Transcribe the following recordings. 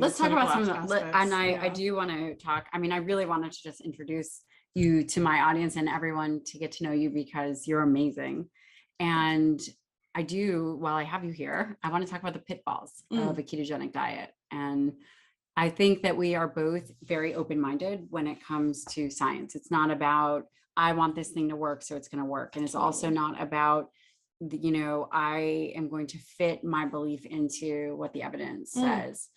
let's talk about some of aspects. and I do want to talk. I mean, I really wanted to just introduce you to my audience and everyone to get to know you because you're amazing. And I do, while I have you here, I want to talk about the pitfalls of a ketogenic diet. And I think that we are both very open-minded when it comes to science. It's not about, I want this thing to work, so it's going to work. And it's also not about, I am going to fit my belief into what the evidence says.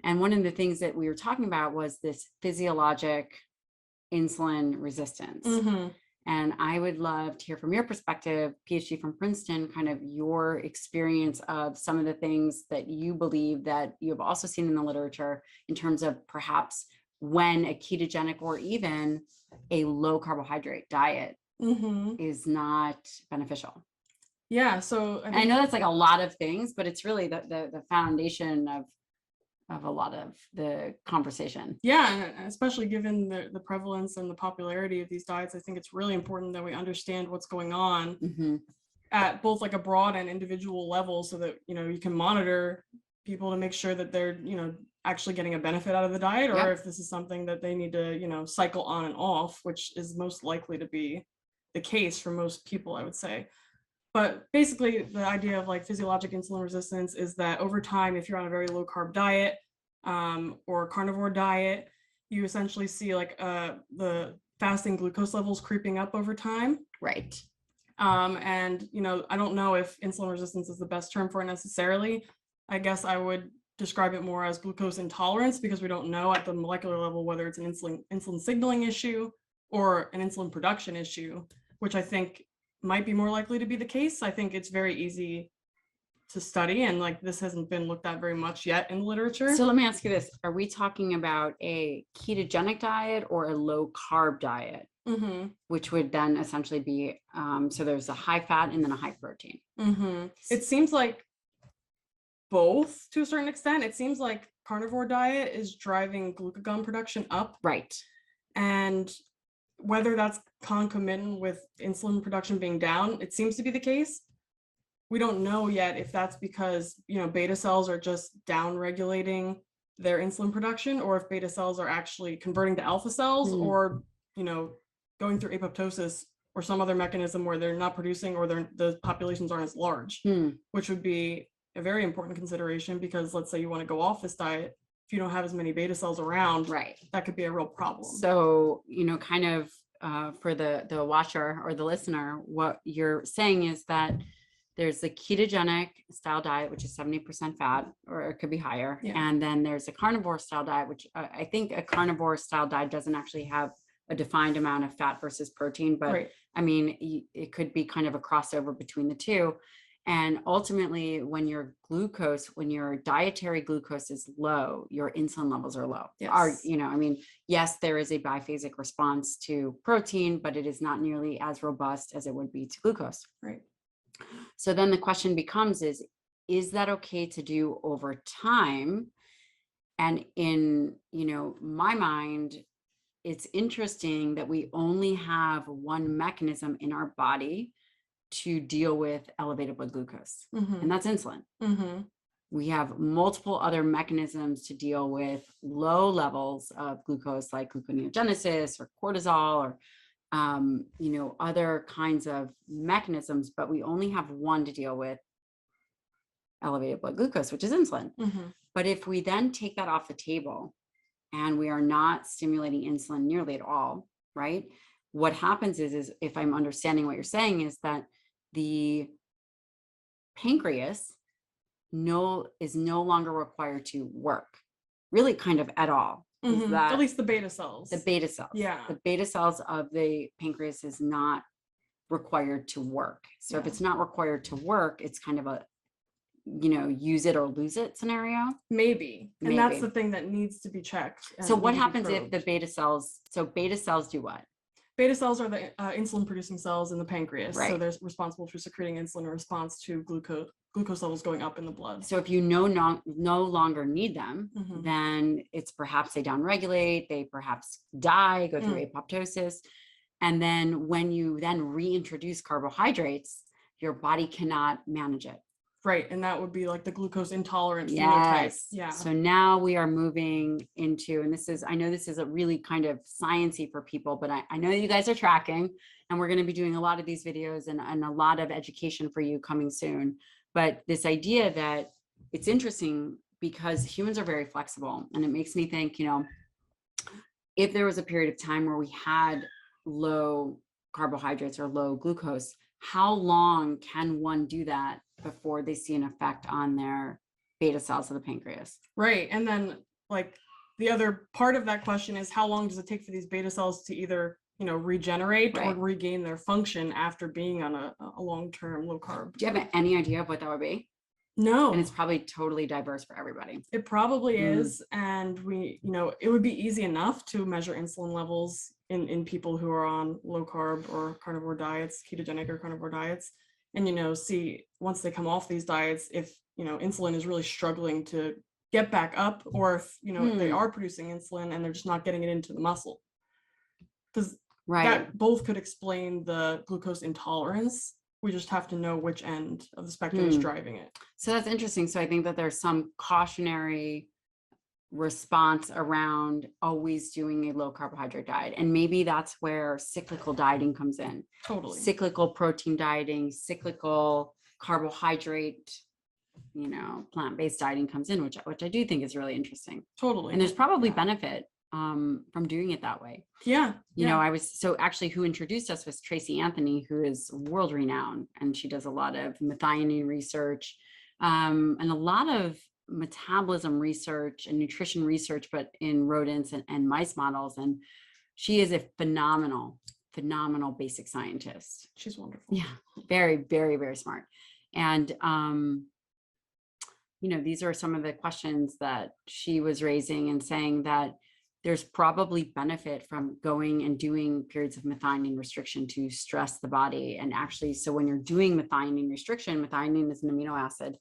And one of the things that we were talking about was this physiologic insulin resistance. And I would love to hear from your perspective, PhD from Princeton, kind of your experience of some of the things that you believe that you have also seen in the literature in terms of perhaps when a ketogenic or even a low carbohydrate diet is not beneficial. Yeah. So I know that's like a lot of things, but it's really the foundation of a lot of the conversation. Yeah, and especially given the prevalence and the popularity of these diets, I think it's really important that we understand what's going on at both like a broad and individual level so that, you can monitor people to make sure that they're, actually getting a benefit out of the diet, or if this is something that they need to, cycle on and off, which is most likely to be the case for most people, I would say. But basically, the idea of like physiologic insulin resistance is that over time, if you're on a very low carb diet or carnivore diet, you essentially see like the fasting glucose levels creeping up over time. Right. And, I don't know if insulin resistance is the best term for it necessarily. I guess I would describe it more as glucose intolerance because we don't know at the molecular level whether it's an insulin signaling issue or an insulin production issue, which I think might be more likely to be the case. I think it's very easy to study, and like this hasn't been looked at very much yet in the literature. So let me ask you this. Are we talking about a ketogenic diet or a low carb diet? Which would then essentially be, so there's a high fat and then a high protein. It seems like both to a certain extent. It seems like carnivore diet is driving glucagon production up. Right. And whether that's concomitant with insulin production being down, it seems to be the case. We don't know yet if that's because, beta cells are just down regulating their insulin production, or if beta cells are actually converting to alpha cells, or, going through apoptosis or some other mechanism where they're not producing or the populations aren't as large, which would be a very important consideration because let's say you want to go off this diet. If you don't have as many beta cells around, that could be a real problem. So, kind of for the watcher or the listener, what you're saying is that there's a ketogenic style diet, which is 70% fat, or it could be higher. And then there's a carnivore style diet, which I think a carnivore style diet doesn't actually have a defined amount of fat versus protein, but I mean, it could be kind of a crossover between the two. And ultimately, when your dietary glucose is low, your insulin levels are low. Yes, there is a biphasic response to protein, but it is not nearly as robust as it would be to glucose. Right. So then the question becomes is that okay to do over time? And in, my mind, it's interesting that we only have one mechanism in our body to deal with elevated blood glucose, and that's insulin. We have multiple other mechanisms to deal with low levels of glucose, like gluconeogenesis or cortisol or, other kinds of mechanisms, but we only have one to deal with elevated blood glucose, which is insulin. But if we then take that off the table and we are not stimulating insulin nearly at all, right? What happens is if I'm understanding what you're saying, is that the pancreas is no longer required to work really kind of at all. At least the beta cells. The beta cells. Yeah. The beta cells of the pancreas is not required to work. So if it's not required to work, it's kind of a, use it or lose it scenario. Maybe. And that's the thing that needs to be checked. So what happens if the beta cells do what? Beta cells are the insulin producing cells in the pancreas. Right. So they're responsible for secreting insulin in response to glucose levels going up in the blood. So if you no longer need them, then it's perhaps they downregulate, they perhaps die, go through apoptosis. And then when you then reintroduce carbohydrates, your body cannot manage it. Right. And that would be like the glucose intolerant phenotype. Yes. Yeah. So now we are moving into, and I know this is a really kind of sciencey for people, but I know you guys are tracking, and we're going to be doing a lot of these videos and a lot of education for you coming soon. But this idea that it's interesting because humans are very flexible, and it makes me think, if there was a period of time where we had low carbohydrates or low glucose, how long can one do that before they see an effect on their beta cells of the pancreas? Right. And then like the other part of that question is, how long does it take for these beta cells to either, regenerate or regain their function after being on a long-term low carb? Do you have any idea of what that would be? No. And it's probably totally diverse for everybody. It probably is. And it would be easy enough to measure insulin levels in people who are on low carb or carnivore diets, ketogenic or carnivore diets. And, see once they come off these diets, if, insulin is really struggling to get back up, or if, they are producing insulin and they're just not getting it into the muscle. Because that both could explain the glucose intolerance. We just have to know which end of the spectrum is driving it. So that's interesting. So I think that there's some cautionary response around always doing a low carbohydrate diet. And maybe that's where cyclical dieting comes in. Totally. Cyclical protein dieting, cyclical carbohydrate, plant-based dieting comes in, which I do think is really interesting. Totally. And there's probably benefit from doing it that way. Yeah. Who introduced us was Tracy Anthony, who is world renowned, and she does a lot of methionine research and a lot of metabolism research and nutrition research, but in rodents and mice models. And she is a phenomenal basic scientist. She's wonderful. Yeah. Very, very, very smart. And, these are some of the questions that she was raising and saying that there's probably benefit from going and doing periods of methionine restriction to stress the body. And actually, so when you're doing methionine restriction, methionine is an amino acid,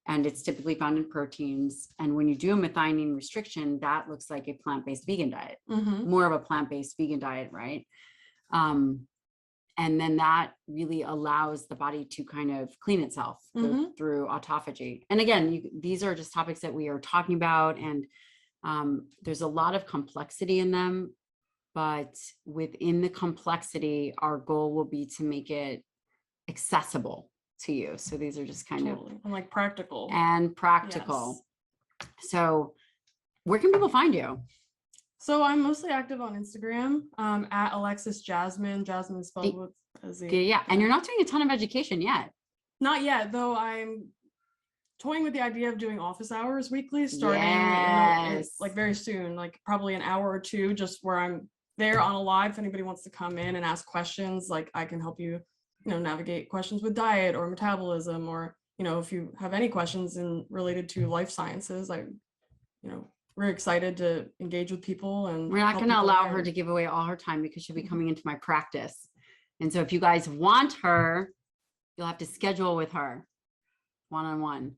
and it's typically found in proteins. And when you do a methionine restriction, that looks like a plant-based vegan diet, more of a plant-based vegan diet, right? And then that really allows the body to kind of clean itself through autophagy. And again, these are just topics that we are talking about, and there's a lot of complexity in them, but within the complexity, our goal will be to make it accessible to you. So these are just kind of and like practical. Yes. So where can people find you? So I'm mostly active on Instagram, at Alexis Jasmine. Jasmine spelled with a Z. Yeah. And you're not doing a ton of education yet. Not yet, though. I'm toying with the idea of doing office hours weekly, starting like very soon, like probably an hour or two, just where I'm there on a live. If anybody wants to come in and ask questions, like I can help you, navigate questions with diet or metabolism, or, if you have any questions related to life sciences, we're excited to engage with people. And we're not going to allow her to give away all her time, because she'll be coming into my practice. And so if you guys want her, you'll have to schedule with her one-on-one.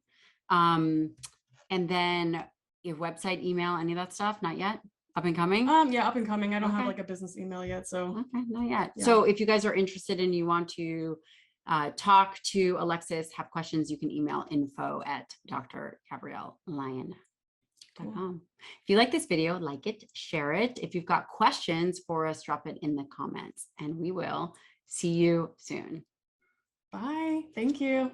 And then your website, email, any of that stuff? Not yet? Up and coming? Yeah, up and coming. I don't have like a business email yet. So okay, not yet. Yeah. So if you guys are interested and you want to talk to Alexis, have questions, you can email info@drgabriellelyon.com. Cool. If you like this video, like it, share it. If you've got questions for us, drop it in the comments, and we will see you soon. Bye. Thank you.